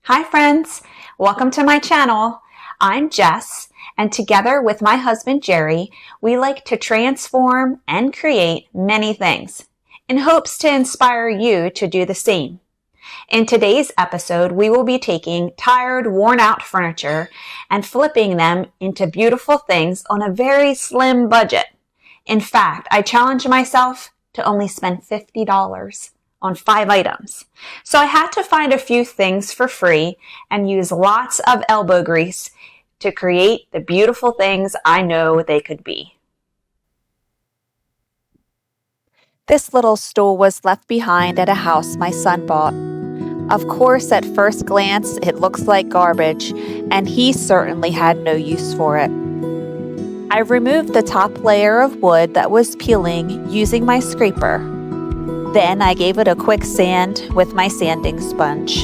Hi friends, welcome to my channel. I'm Jess, and together with my husband Jerry, we like to transform and create many things in hopes to inspire you to do the same. In today's episode, we will be taking tired, worn-out furniture and flipping them into beautiful things on a very slim budget. In fact, I challenged myself to only spend $50 on 5 items. So I had to find a few things for free and use lots of elbow grease to create the beautiful things I know they could be. This little stool was left behind at a house my son bought. Of course, at first glance, it looks like garbage, and he certainly had no use for it. I removed the top layer of wood that was peeling using my scraper. Then I gave it a quick sand with my sanding sponge.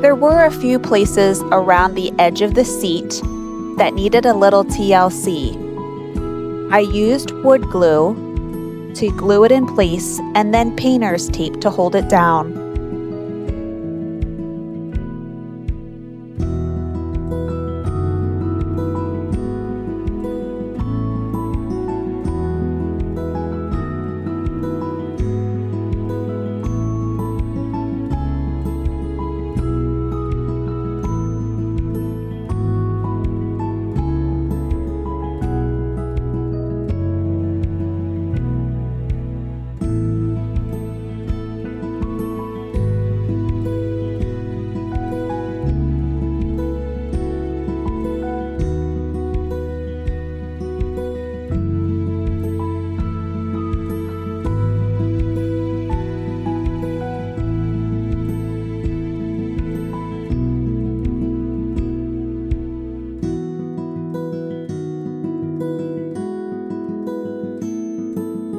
There were a few places around the edge of the seat that needed a little TLC. I used wood glue to glue it in place and then painter's tape to hold it down.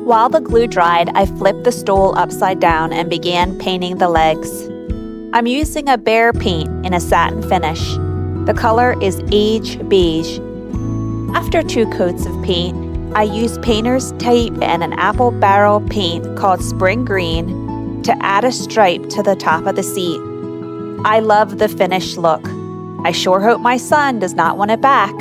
While the glue dried, I flipped the stool upside down and began painting the legs. I'm using a Behr paint in a satin finish. The color is age beige. After 2 coats of paint, I used painter's tape and an apple barrel paint called spring green to add a stripe to the top of the seat. I love the finished look. I sure hope my son does not want it back.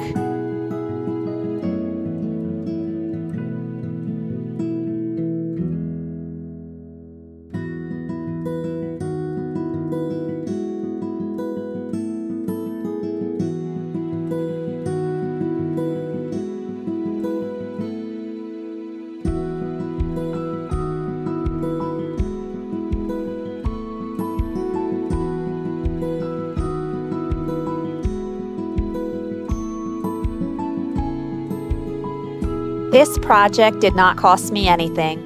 This project did not cost me anything.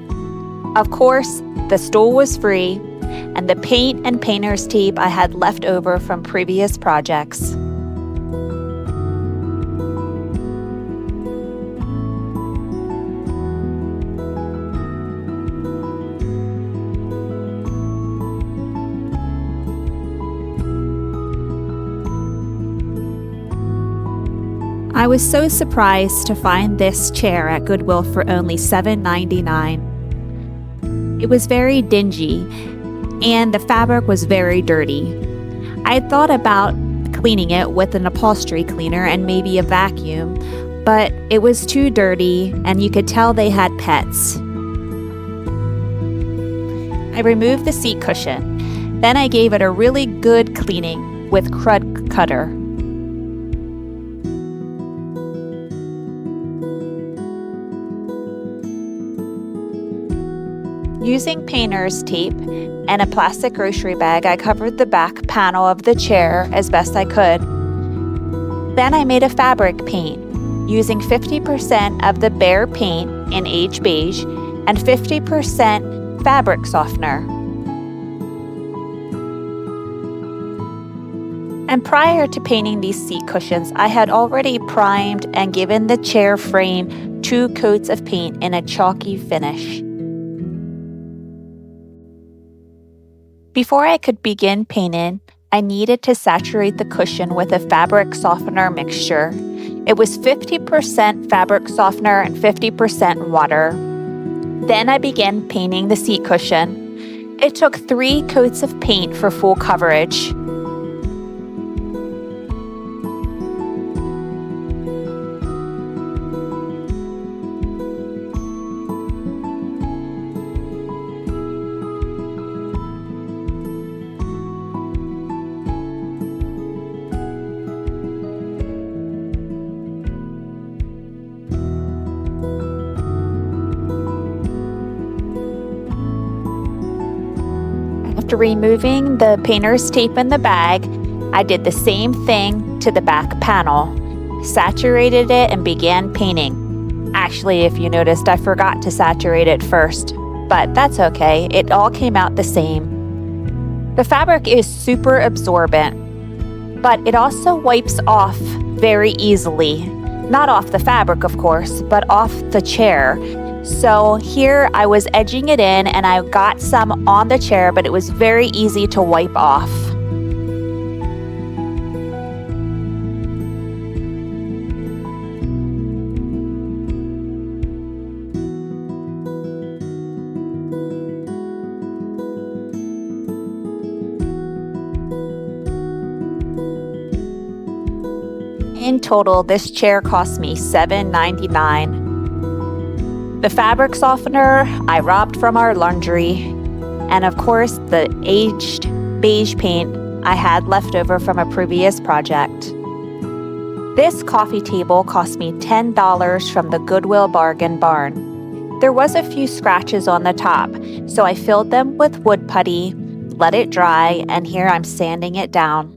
Of course, the stool was free, and the paint and painter's tape I had left over from previous projects. I was so surprised to find this chair at Goodwill for only $7.99. It was very dingy, and the fabric was very dirty. I had thought about cleaning it with an upholstery cleaner and maybe a vacuum, but it was too dirty, and you could tell they had pets. I removed the seat cushion. Then I gave it a really good cleaning with Crud Cutter. Using painter's tape and a plastic grocery bag, I covered the back panel of the chair as best I could. Then I made a fabric paint, using 50% of the Behr paint in age beige and 50% fabric softener. And prior to painting these seat cushions, I had already primed and given the chair frame 2 coats of paint in a chalky finish. Before I could begin painting, I needed to saturate the cushion with a fabric softener mixture. It was 50% fabric softener and 50% water. Then I began painting the seat cushion. It took 3 coats of paint for full coverage. After removing the painter's tape in the bag, I did the same thing to the back panel, saturated it, and began painting. Actually, if you noticed, I forgot to saturate it first, but that's okay. It all came out the same. The fabric is super absorbent, but it also wipes off very easily. Not off the fabric, of course, but off the chair. So here I was edging it in and I got some on the chair, but it was very easy to wipe off. In total, this chair cost me $7.99. The fabric softener I robbed from our laundry, and of course the aged beige paint I had left over from a previous project. This coffee table cost me $10 from the Goodwill Bargain Barn. There was a few scratches on the top, so I filled them with wood putty, let it dry, and here I'm sanding it down.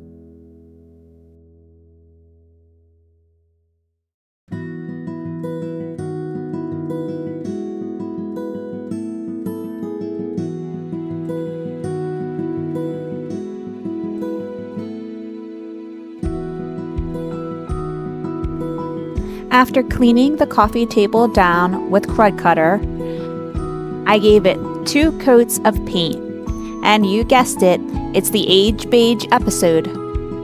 After cleaning the coffee table down with Crud Cutter, I gave it 2 coats of paint. And you guessed it, it's the Age Beige episode.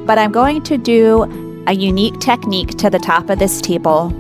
But I'm going to do a unique technique to the top of this table.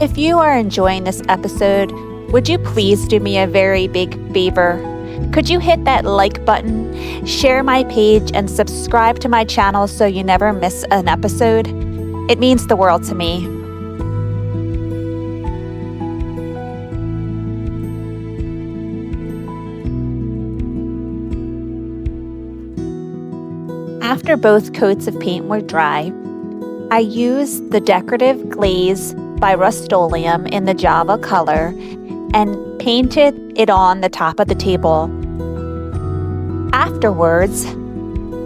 If you are enjoying this episode, would you please do me a very big favor? Could you hit that like button, share my page, and subscribe to my channel so you never miss an episode? It means the world to me. After both coats of paint were dry, I used the decorative glaze by Rust-Oleum in the Java color and painted it on the top of the table. Afterwards,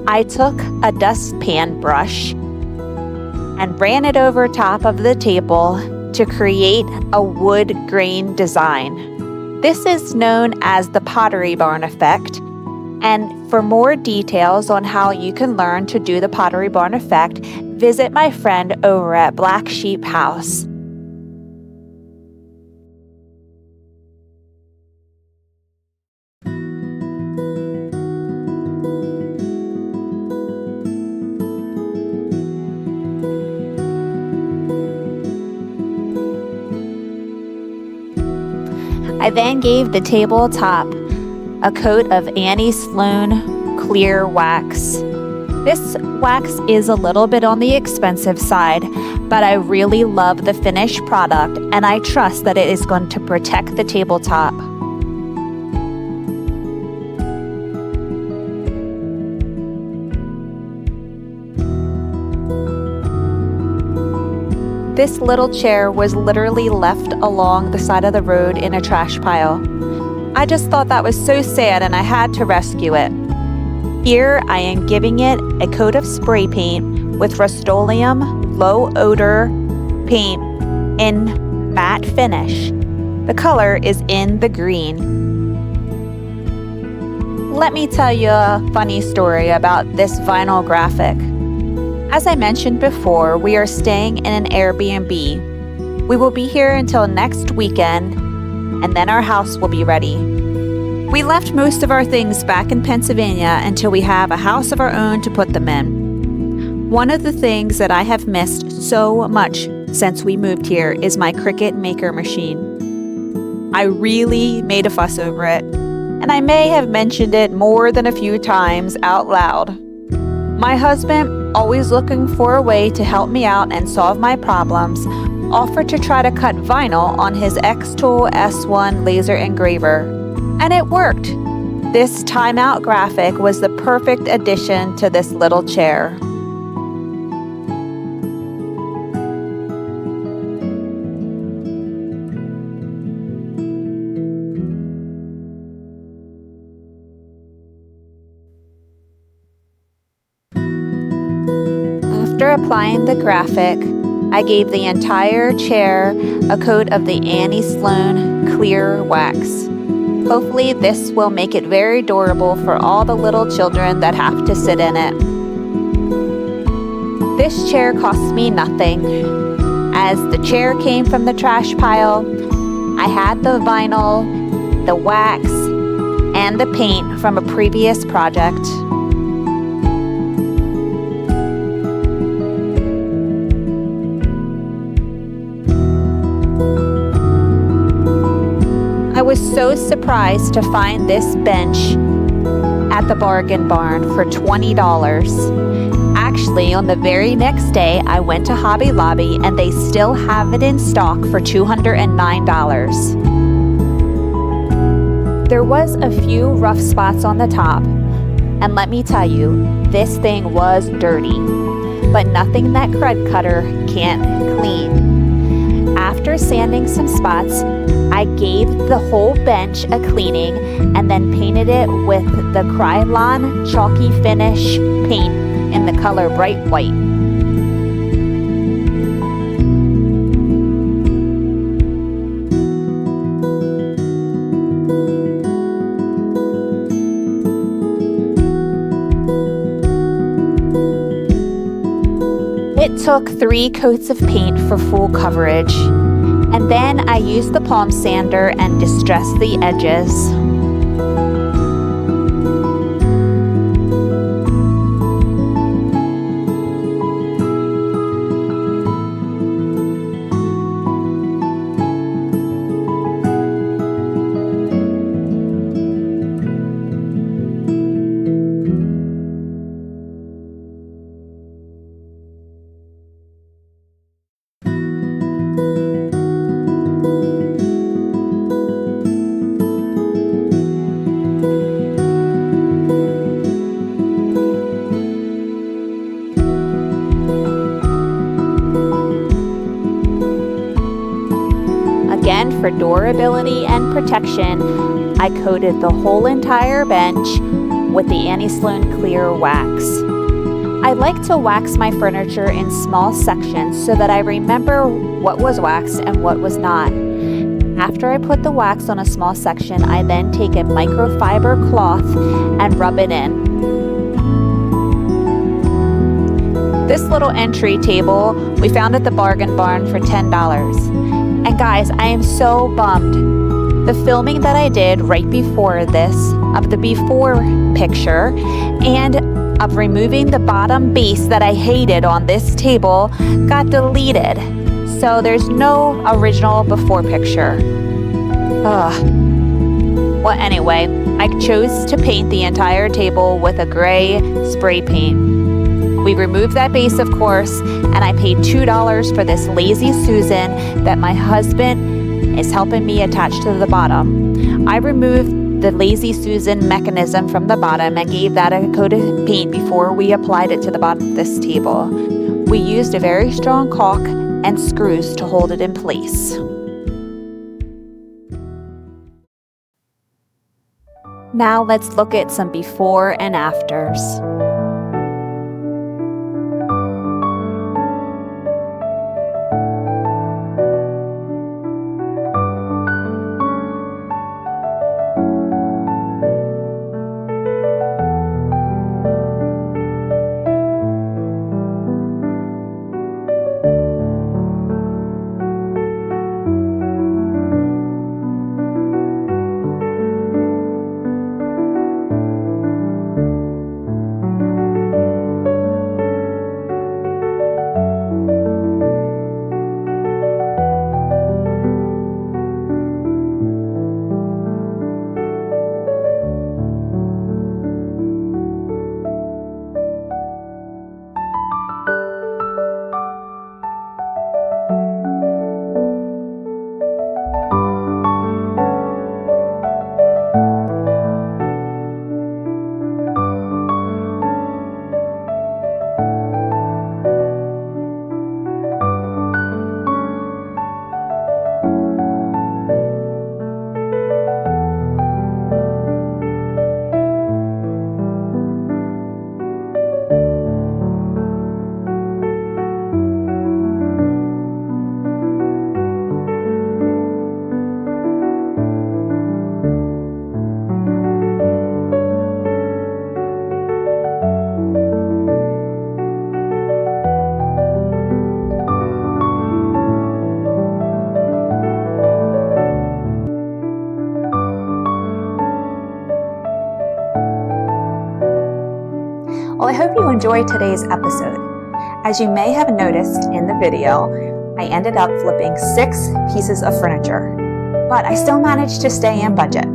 I took a dustpan brush and ran it over top of the table to create a wood grain design. This is known as the Pottery Barn effect. And for more details on how you can learn to do the Pottery Barn effect, visit my friend over at Black Sheep House. I then gave the tabletop a coat of Annie Sloan clear wax. This wax is a little bit on the expensive side, but I really love the finished product and I trust that it is going to protect the tabletop. This little chair was literally left along the side of the road in a trash pile. I just thought that was so sad and I had to rescue it. Here I am giving it a coat of spray paint with Rust-Oleum low odor paint in matte finish. The color is in the green. Let me tell you a funny story about this vinyl graphic. As I mentioned before, we are staying in an Airbnb. We will be here until next weekend, and then our house will be ready. We left most of our things back in Pennsylvania until we have a house of our own to put them in. One of the things that I have missed so much since we moved here is my Cricut maker machine. I really made a fuss over it, and I may have mentioned it more than a few times out loud. My husband, always looking for a way to help me out and solve my problems, offered to try to cut vinyl on his X-Tool S1 laser engraver. And it worked! This timeout graphic was the perfect addition to this little chair. After applying the graphic, I gave the entire chair a coat of the Annie Sloan clear wax. Hopefully this will make it very durable for all the little children that have to sit in it. This chair cost me nothing. As the chair came from the trash pile, I had the vinyl, the wax, and the paint from a previous project. I was so surprised to find this bench at the Bargain Barn for $20. Actually, on the very next day, I went to Hobby Lobby and they still have it in stock for $209. There was a few rough spots on the top, and let me tell you, this thing was dirty, but nothing that crud cutter can't clean. After sanding some spots, I gave the whole bench a cleaning and then painted it with the Krylon Chalky Finish paint in the color Bright White. It took 3 coats of paint for full coverage, and then I used the palm sander and distressed the edges. Again, for durability and protection, I coated the whole entire bench with the Annie Sloan Clear wax. I like to wax my furniture in small sections so that I remember what was waxed and what was not. After I put the wax on a small section, I then take a microfiber cloth and rub it in. This little entry table we found at the Bargain Barn for $10. And guys, I am so bummed. The filming that I did right before this, of the before picture, and of removing the bottom base that I hated on this table, got deleted. So there's no original before picture. Ugh. Well, anyway, I chose to paint the entire table with a gray spray paint. We removed that base, of course, and I paid $2 for this Lazy Susan that my husband is helping me attach to the bottom. I removed the Lazy Susan mechanism from the bottom and gave that a coat of paint before we applied it to the bottom of this table. We used a very strong caulk and screws to hold it in place. Now let's look at some before and afters. enjoy today's episode. As you may have noticed in the video, I ended up flipping 6 pieces of furniture, but I still managed to stay in budget.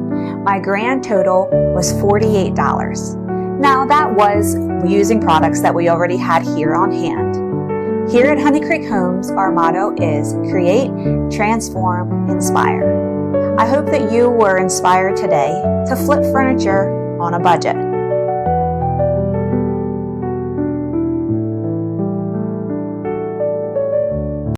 My grand total was $48. Now that was using products that we already had here on hand. Here at Honey Creek Homes, our motto is create, transform, inspire. I hope that you were inspired today to flip furniture on a budget.